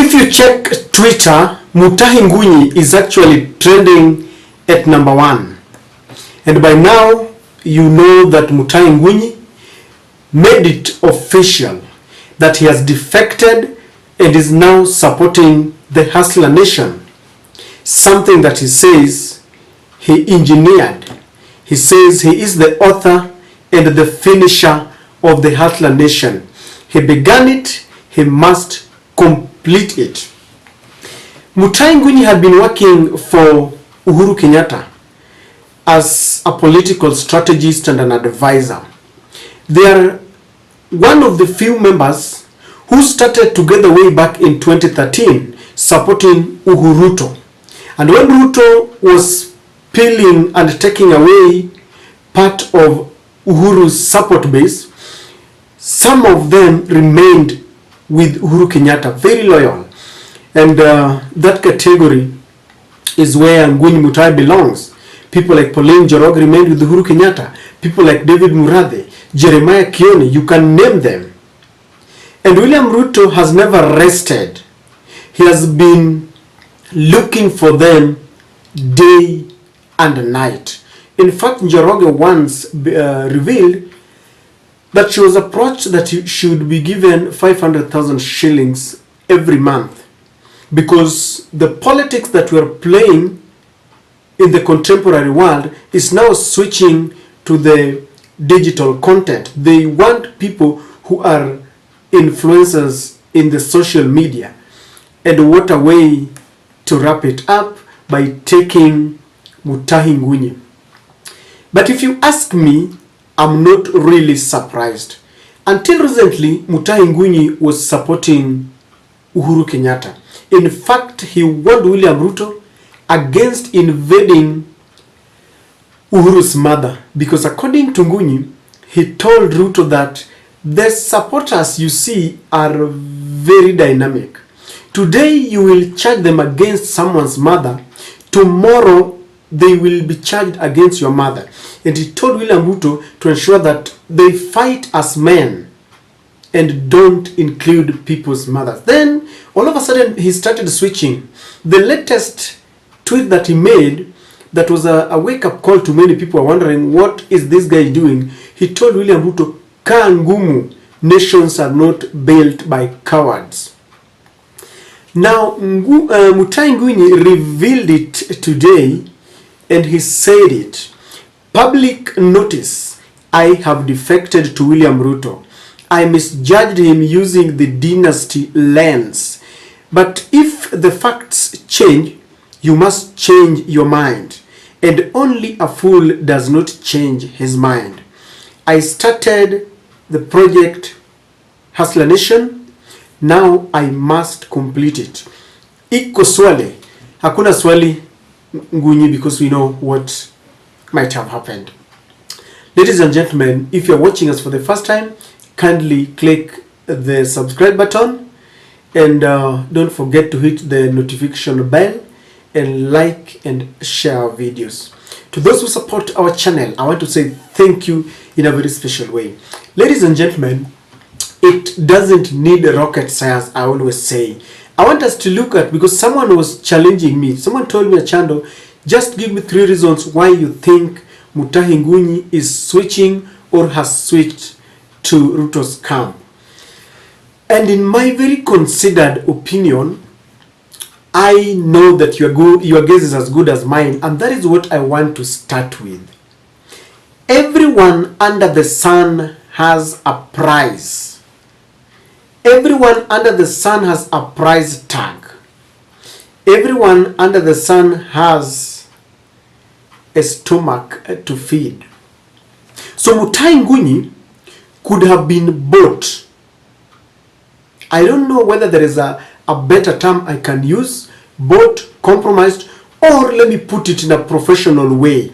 If you check Twitter, Mutahi Ngunyi is actually trending at #1. And by now, you know that Mutahi Ngunyi made it official that he has defected and is now supporting the Hustler Nation. Something that he says he engineered. He says he is the author and the finisher of the Hustler Nation. He began it, he must complete it. Mutahi Ngunyi had been working for Uhuru Kenyatta as a political strategist and an advisor. They are one of the few members who started together way back in 2013 supporting Uhuru. And when Ruto was peeling and taking away part of Uhuru's support base, some of them remained with Uhuru Kenyatta, very loyal. And that category is where Ngunyi Mutahi belongs. People like Pauline Njoroge remained with Uhuru Kenyatta. People like David Murathe, Jeremiah Kioni, you can name them. And William Ruto has never rested. He has been looking for them day and night. In fact, Njoroge once revealed that she was approached that she would be given 500,000 shillings every month because the politics that we're playing in the contemporary world is now switching to the digital content. They want people who are influencers in the social media. And what a way to wrap it up by taking Mutahi Ngunyi. But if you ask me, I'm not really surprised. Until recently, Mutahi Ngunyi was supporting Uhuru Kenyatta. In fact, he warned William Ruto against invading Uhuru's mother, because according to Ngunyi, he told Ruto that the supporters you see are very dynamic. Today you will charge them against someone's mother, tomorrow they will be charged against your mother. And he told William Ruto to ensure that they fight as men and don't include people's mothers. Then all of a sudden he started switching. The latest tweet that he made, that was a wake-up call to many people are wondering, what is this guy doing? He told William Ruto, "Kaa ngumu, nations are not built by cowards." Now, Mutahi Ngunyi revealed it today, and he said it. Public notice, I have defected to William Ruto. I misjudged him using the dynasty lens. But if the facts change, you must change your mind. And only a fool does not change his mind. I started the project Hustler Nation. Now I must complete it. Iko swali. Hakuna swali Ngunyi, because we know what might have happened. Ladies and gentlemen, if you're watching us for the first time, kindly click the subscribe button and don't forget to hit the notification bell and like and share our videos. To those who support our channel, I want to say thank you in a very special way. Ladies and gentlemen, it doesn't need rocket science, I always say. I want us to look at, because someone was challenging me. Someone told me, Achando, just give me 3 reasons why you think Mutahi Ngunyi is switching or has switched to Ruto's camp. And in my very considered opinion, I know that your guess is as good as mine, and that is what I want to start with. Everyone under the sun has a price. Everyone under the sun has a price tag. Everyone under the sun has a stomach to feed. So Mutahi Ngunyi could have been bought. I don't know whether there is a better term I can use, bought, compromised, or let me put it in a professional way.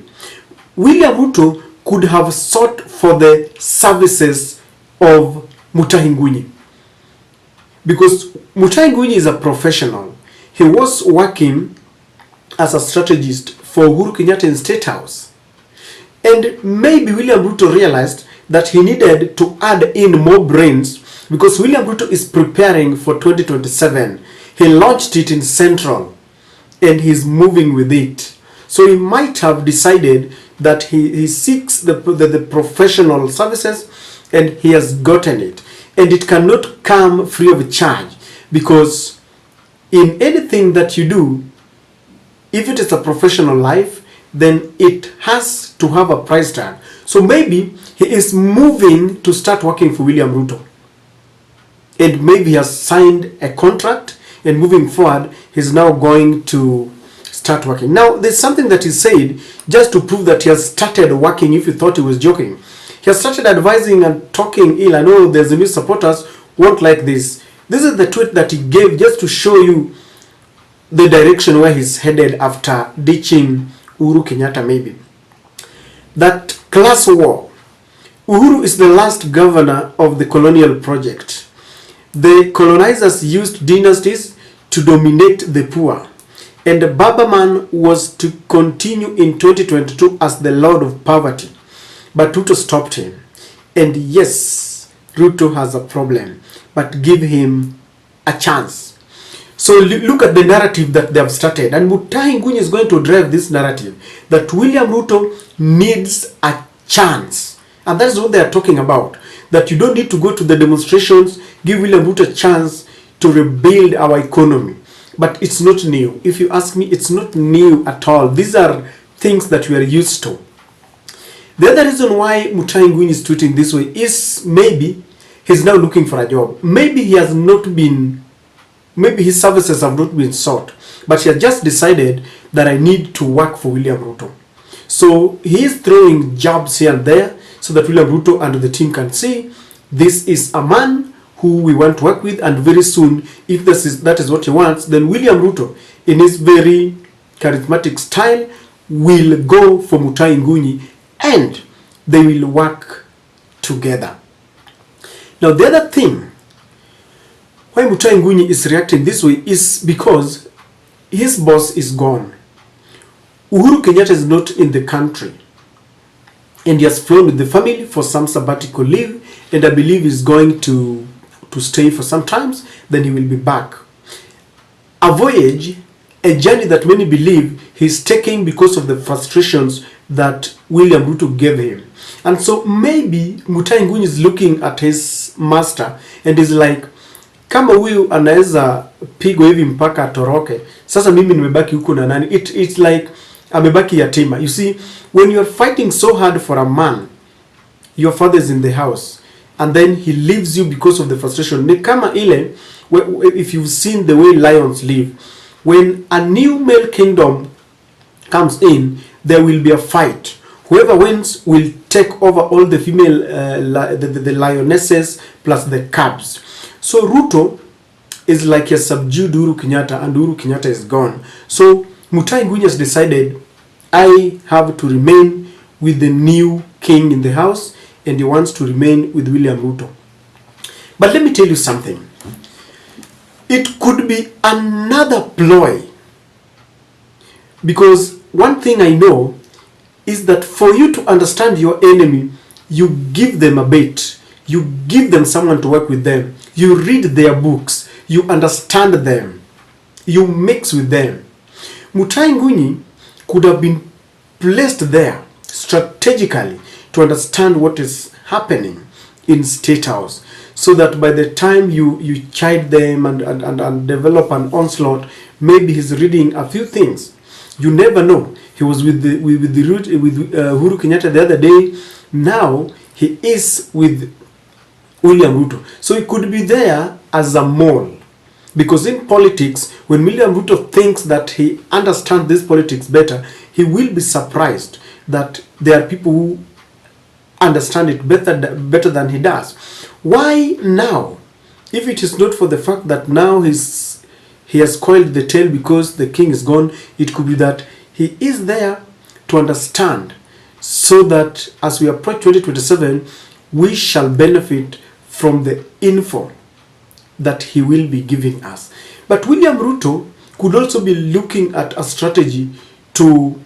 William Ruto could have sought for the services of Mutahi Ngunyi. Because Mutahi Ngunyi is a professional. He was working as a strategist for Uhuru Kenyatta in State House. And maybe William Ruto realized that he needed to add in more brains, because William Ruto is preparing for 2027. He he launched it in Central and he's moving with it. So he might have decided that he seeks the professional services and he has gotten it. And it cannot come free of charge, because in anything that you do, if it is a professional life, then it has to have a price tag. So maybe he is moving to start working for William Ruto. And maybe he has signed a contract, and moving forward, he's now going to start working. Now, there's something that he said just to prove that he has started working. If you thought he was joking, he has started advising and talking ill. I know there's a new supporters won't like this. This is the tweet that he gave just to show you the direction where he's headed after ditching Uhuru Kenyatta maybe. That class war. Uhuru is the last governor of the colonial project. The colonizers used dynasties to dominate the poor. And Babaman was to continue in 2022 as the Lord of Poverty. But Ruto stopped him. And yes, Ruto has a problem. But give him a chance. So look at the narrative that they have started. And Mutahi Ngunyi is going to drive this narrative. That William Ruto needs a chance. And that is what they are talking about. That you don't need to go to the demonstrations. Give William Ruto a chance to rebuild our economy. But it's not new. If you ask me, it's not new at all. These are things that we are used to. The other reason why Mutahi Ngunyi is tweeting this way is maybe he's now looking for a job. Maybe he has not been, maybe his services have not been sought. But he has just decided that I need to work for William Ruto. So he is throwing jobs here and there so that William Ruto and the team can see this is a man who we want to work with, and very soon, if that is what he wants, then William Ruto, in his very charismatic style, will go for Mutahi Ngunyi and they will work together. Now, the other thing why Mutahi Ngunyi is reacting this way is because his boss is gone. Uhuru Kenyatta is not in the country. And he has flown with the family for some sabbatical leave, and I believe he's going to stay for some time, then he will be back. A voyage, a journey that many believe he's taking because of the frustrations that William Ruto gave him. And so maybe Mutahi Ngunyi is looking at his master and is like, kama huyu anaweza pigo hivi mpaka atoroke, sasa mimi nimebaki huku na nani? It's like amebaki yatima. You see, when you're fighting so hard for a man, your father is in the house, and then he leaves you because of the frustration. Ni kama ile, if you've seen the way lions live, when a new male kingdom comes in, there will be a fight. Whoever wins will take over all the female, the lionesses plus the cubs. So Ruto is like a subdued Uhuru Kenyatta, and Uhuru Kenyatta is gone. So Mutahi Ngunyi has decided, I have to remain with the new king in the house, and he wants to remain with William Ruto. But let me tell you something. It could be another ploy. Because one thing I know is that for you to understand your enemy, you give them a bait. You give them someone to work with them. You read their books. You understand them. You mix with them. Mutahi Ngunyi could have been placed there strategically to understand what is happening in State House, so that by the time you chide them and develop an onslaught, maybe he's reading a few things. You never know. He was with Uhuru Kenyatta the other day. Now he is with William Ruto. So he could be there as a mole. Because in politics, when William Ruto thinks that he understands this politics better, he will be surprised that there are people who understand it better than he does. Why now? If it is not for the fact that now he has coiled the tail because the king is gone, it could be that he is there to understand, so that as we approach 2027, we shall benefit from the info that he will be giving us. But William Ruto could also be looking at a strategy to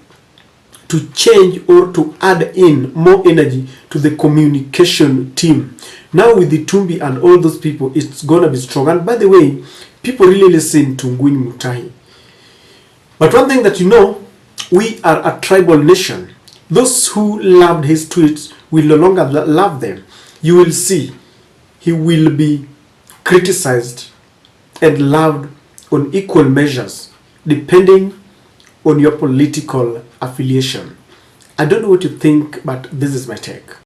change or to add in more energy to the communication team. Now with the Tumbi and all those people, it's going to be strong. And by the way, people really listen to Ngunyi Mutahi. But one thing that you know, we are a tribal nation. Those who loved his tweets will no longer love them. You will see he will be criticized and loved on equal measures depending on your political affiliation. I don't know what you think, but this is my take.